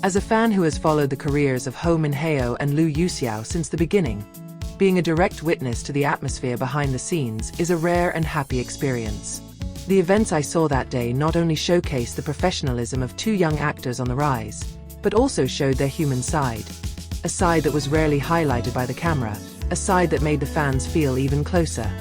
As a fan who has followed the careers of Hou Minhao and Yuxiao since the beginning, being a direct witness to the atmosphere behind the scenes is a rare and happy experience. The events I saw that day not only showcased the professionalism of two young actors on the rise, but also showed their human side. A side that was rarely highlighted by the camera, a side that made the fans feel even closer.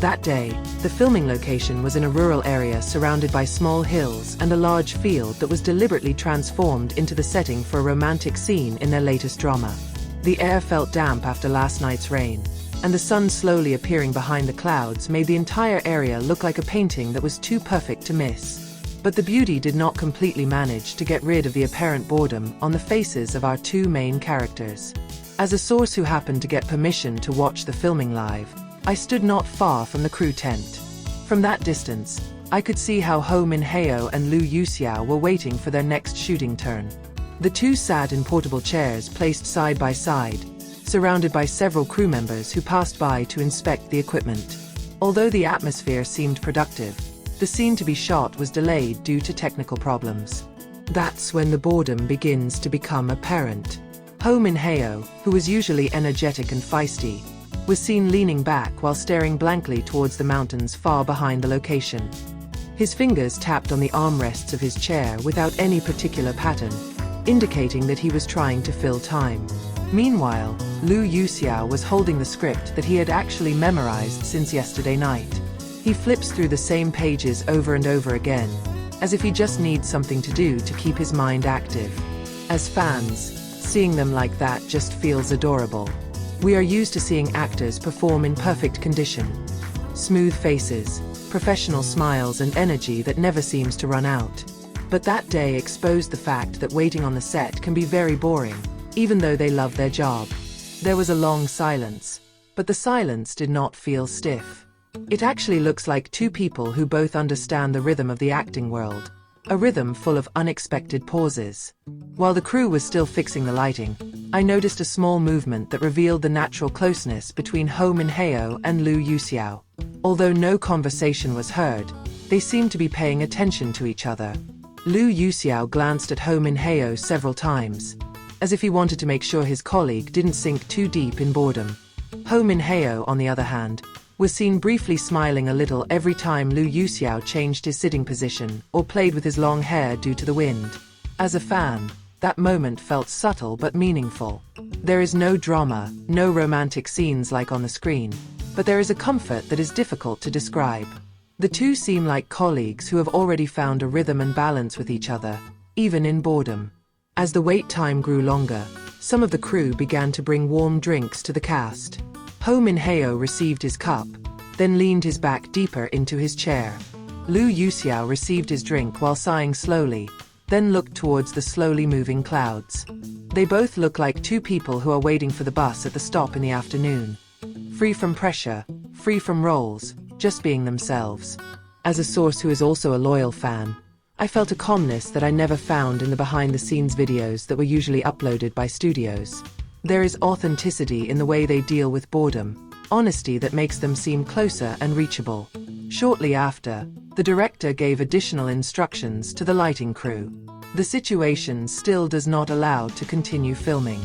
That day, the filming location was in a rural area surrounded by small hills and a large field that was deliberately transformed into the setting for a romantic scene in their latest drama. The air felt damp after last night's rain, and the sun slowly appearing behind the clouds made the entire area look like a painting that was too perfect to miss. But the beauty did not completely manage to get rid of the apparent boredom on the faces of our two main characters. As a source who happened to get permission to watch the filming live, I stood not far from the crew tent. From that distance, I could see how Hou Minhao and Yuxiao were waiting for their next shooting turn. The two sat in portable chairs placed side by side, surrounded by several crew members who passed by to inspect the equipment. Although the atmosphere seemed productive, the scene to be shot was delayed due to technical problems. That's when the boredom begins to become apparent. Hou Minhao, who was usually energetic and feisty, was seen leaning back while staring blankly towards the mountains far behind the location. His fingers tapped on the armrests of his chair without any particular pattern, indicating that he was trying to fill time. Meanwhile, Yuxiao was holding the script that he had actually memorized since yesterday night. He flips through the same pages over and over again, as if he just needs something to do to keep his mind active. As fans, seeing them like that just feels adorable. We are used to seeing actors perform in perfect condition. Smooth faces, professional smiles and energy that never seems to run out. But that day exposed the fact that waiting on the set can be very boring, even though they love their job. There was a long silence, but the silence did not feel stiff. It actually looks like two people who both understand the rhythm of the acting world, a rhythm full of unexpected pauses. While the crew was still fixing the lighting, I noticed a small movement that revealed the natural closeness between Hou Minhao and Yuxiao. Although no conversation was heard, they seemed to be paying attention to each other. Yuxiao glanced at Hou Minhao several times, as if he wanted to make sure his colleague didn't sink too deep in boredom. Hou Minhao, on the other hand, was seen briefly smiling a little every time Yuxiao changed his sitting position or played with his long hair due to the wind. As a fan, that moment felt subtle but meaningful. There is no drama, no romantic scenes like on the screen, but there is a comfort that is difficult to describe. The two seem like colleagues who have already found a rhythm and balance with each other, even in boredom. As the wait time grew longer, some of the crew began to bring warm drinks to the cast. Hou Minhao received his cup, then leaned his back deeper into his chair. Yuxiao received his drink while sighing slowly, then looked towards the slowly moving clouds. They both look like two people who are waiting for the bus at the stop in the afternoon. Free from pressure, free from roles, just being themselves. As a source who is also a loyal fan, I felt a calmness that I never found in the behind-the-scenes videos that were usually uploaded by studios. There is authenticity in the way they deal with boredom, honesty that makes them seem closer and reachable. Shortly after, the director gave additional instructions to the lighting crew. The situation still does not allow to continue filming.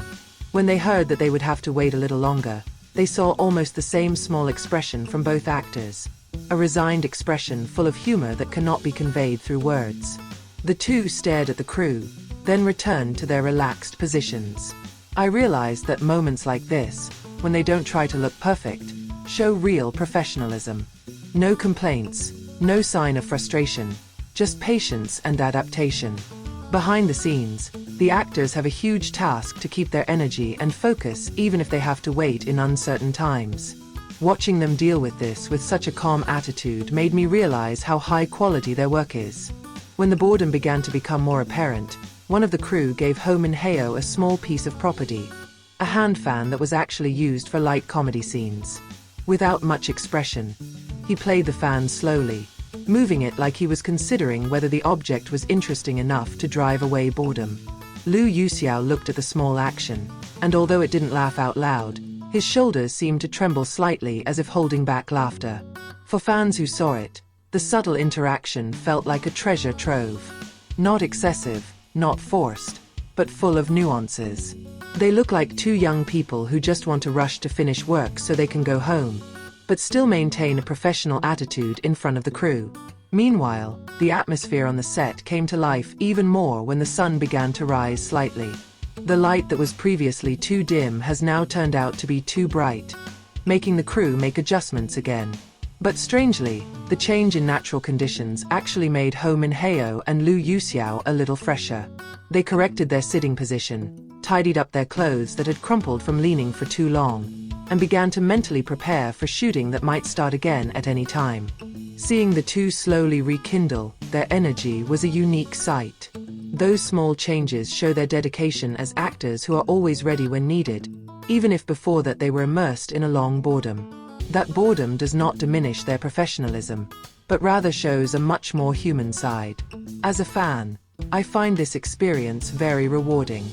When they heard that they would have to wait a little longer, they saw almost the same small expression from both actors. A resigned expression full of humor that cannot be conveyed through words. The two stared at the crew, then returned to their relaxed positions. I realized that moments like this, when they don't try to look perfect, show real professionalism. No complaints, no sign of frustration, just patience and adaptation. Behind the scenes, the actors have a huge task to keep their energy and focus even if they have to wait in uncertain times. Watching them deal with this with such a calm attitude made me realize how high quality their work is. When the boredom began to become more apparent, one of the crew gave Hou Minhao a small piece of property, a hand fan that was actually used for light comedy scenes. Without much expression, he played the fan slowly, moving it like he was considering whether the object was interesting enough to drive away boredom. Yuxiao looked at the small action, and although it didn't laugh out loud, his shoulders seemed to tremble slightly as if holding back laughter. For fans who saw it, the subtle interaction felt like a treasure trove. Not excessive, not forced, but full of nuances. They look like two young people who just want to rush to finish work so they can go home, but still maintain a professional attitude in front of the crew. Meanwhile, the atmosphere on the set came to life even more when the sun began to rise slightly. The light that was previously too dim has now turned out to be too bright, making the crew make adjustments again. But strangely, the change in natural conditions actually made Hou Minhao and Yuxiao a little fresher. They corrected their sitting position, tidied up their clothes that had crumpled from leaning for too long, and began to mentally prepare for shooting that might start again at any time. Seeing the two slowly rekindle their energy was a unique sight. Those small changes show their dedication as actors who are always ready when needed, even if before that they were immersed in a long boredom. That boredom does not diminish their professionalism, but rather shows a much more human side. As a fan, I find this experience very rewarding.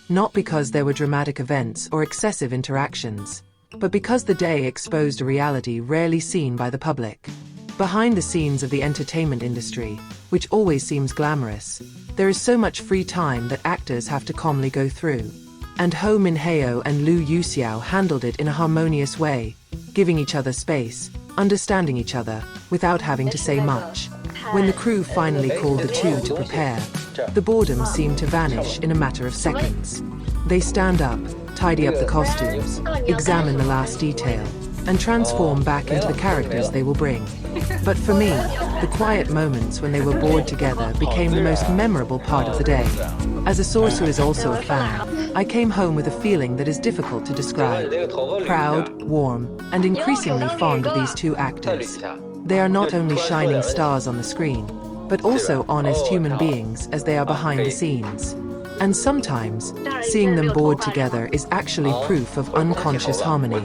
Not because there were dramatic events or excessive interactions, but because the day exposed a reality rarely seen by the public. Behind the scenes of the entertainment industry, which always seems glamorous, there is so much free time that actors have to calmly go through. And Hou Minhao and Yuxiao handled it in a harmonious way, giving each other space, understanding each other, without having to say much. When the crew finally called the two to prepare, the boredom seemed to vanish in a matter of seconds. They stand up, tidy up the costumes, examine the last detail, and transform back into the characters they will bring. But for me, the quiet moments when they were bored together became the most memorable part of the day. As a source who is also a fan, I came home with a feeling that is difficult to describe. Proud, warm, and increasingly fond of these two actors. They are not only shining stars on the screen, but also honest human beings as they are behind the scenes. And sometimes, seeing them bored together is actually proof of unconscious harmony.